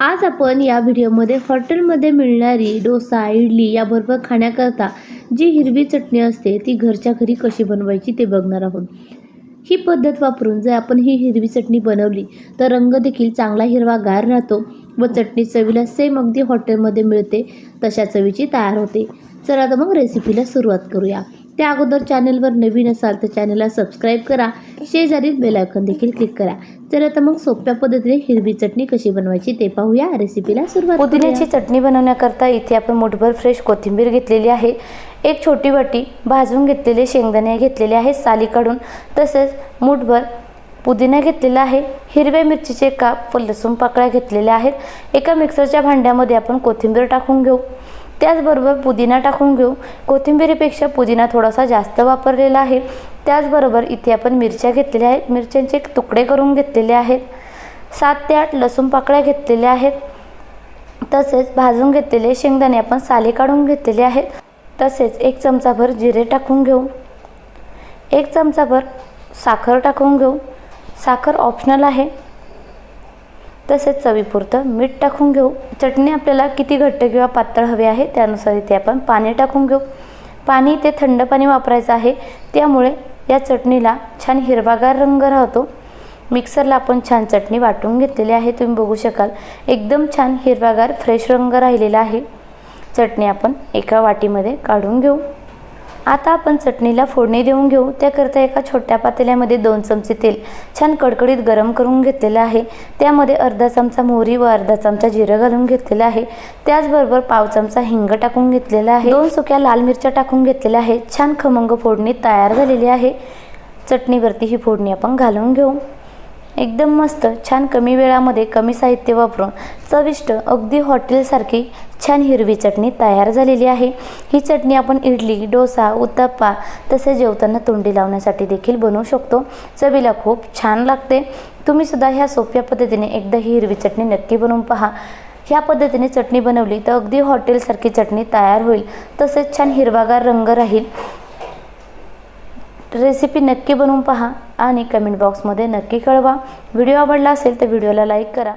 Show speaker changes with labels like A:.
A: आज आपण या व्हिडिओमध्ये हॉटेलमध्ये मिळणारी डोसा, इडली याबरोबर खाण्याकरता जी हिरवी चटणी असते ती घरच्या घरी कशी बनवायची ते बघणार आहोत। ही पद्धत वापरून जर आपण ही हिरवी चटणी बनवली तर रंग देखील चांगला हिरवागार राहतो व चटणी चवीला सेम अगदी हॉटेलमध्ये मिळते तशा चवीची तयार होते। चला तर मग रेसिपीला सुरुवात करूया। त्या अगोदर चॅनलवर नवीन असाल तर चॅनलला सबस्क्राईब करा, शेजारील बेल आयकॉन देखील क्लिक करा। चला तर मग सोप्या पद्धतीने हिरवी चटणी कशी बनवायची ते पाहूया। रेसिपीला सुरुवात करूया।
B: पुदिन्याची चटणी बनवण्याकरता इथे आपण मुठभर फ्रेश कोथिंबीर घेतलेली आहे। एक छोटी वाटी भाजून घेतलेले शेंगदाणे घेतलेले आहेत साली काढून, तसेच मुठभर पुदिना घेतलेला आहे। हिरव्या मिरचीचे काप व लसूण पाकळ्या घेतलेल्या आहेत। एका मिक्सरच्या भांड्यामध्ये आपण कोथिंबीर टाकून घेऊ, त्याचबरोबर पुदिना टाकून घेऊ। कोथिंबीरीपेक्षा पुदिना थोडासा जास्त वापरलेला आहे। त्याचबरोबर इथे आपण मिरच्या घेतलेल्या आहेत, मिरच्यांचे तुकडे करून घेतलेले आहेत। 7 ते 8 लसूण पाकळ्या घेतलेल्या आहेत। तसेच भाजून घेतलेले शेंगदाणे आपण साली काढून घेतलेले आहेत। तसेच 1 चमचाभर जिरे टाकून घेऊ, 1 चमचाभर साखर टाकून घेऊ। साखर ऑप्शनल आहे। तसेच चवीपुरतं मीठ टाकून घेऊ। चटणी आपल्याला किती घट्ट किंवा पातळ हवी आहे त्यानुसार इथे आपण पाणी टाकून घेऊ। पाणी ते थंड पाणी वापरायचं आहे, त्यामुळे या चटणीला छान हिरवागार रंग राहतो। मिक्सरला आपण छान चटणी वाटून घेतलेली आहे, तुम्ही बघू शकाल एकदम छान हिरवागार फ्रेश रंग राहिलेला आहे। चटणी आपण एका वाटीमध्ये काढून घेऊ। आता आपण चटणीला फोडणी देऊन घेऊ। त्याकरता एका छोट्या पातेल्यामध्ये 2 चमचे तेल छान कडकडीत गरम करून घेतलेलं आहे। त्यामध्ये अर्धा चमचा मोहरी व अर्धा चमचा जिरं घालून घेतलेलं आहे। त्याचबरोबर पाव चमचा हिंग टाकून घेतलेला आहे। 2 सुक्या लाल मिरच्या टाकून घेतलेल्या आहेत। छान खमंग फोडणी तयार झालेली आहे। चटणीवरती ही फोडणी आपण घालून घेऊ। एकदम मस्त छान कमी वेळामध्ये कमी साहित्य वापरून चविष्ट अगदी हॉटेलसारखी छान हिरवी चटणी तयार झालेली आहे। ही चटणी आपण इडली, डोसा, उत्तप्पा तसे जेवताना तोंडी लावण्यासाठी देखील बनवू शकतो। चवीला खूप छान लागते। तुम्ही सुद्धा ह्या सोप्या पद्धतीने एकदा ही हिरवी चटणी नक्की बनवून पहा। ह्या पद्धतीने चटणी बनवली तर अगदी हॉटेलसारखी चटणी तयार होईल, तसेच छान हिरवागार रंग राहील। रेसिपी नक्की बनवून पहा आणि कमेंट बॉक्समध्ये नक्की कळवा। व्हिडिओ आवडला असेल तर व्हिडिओला लाईक करा।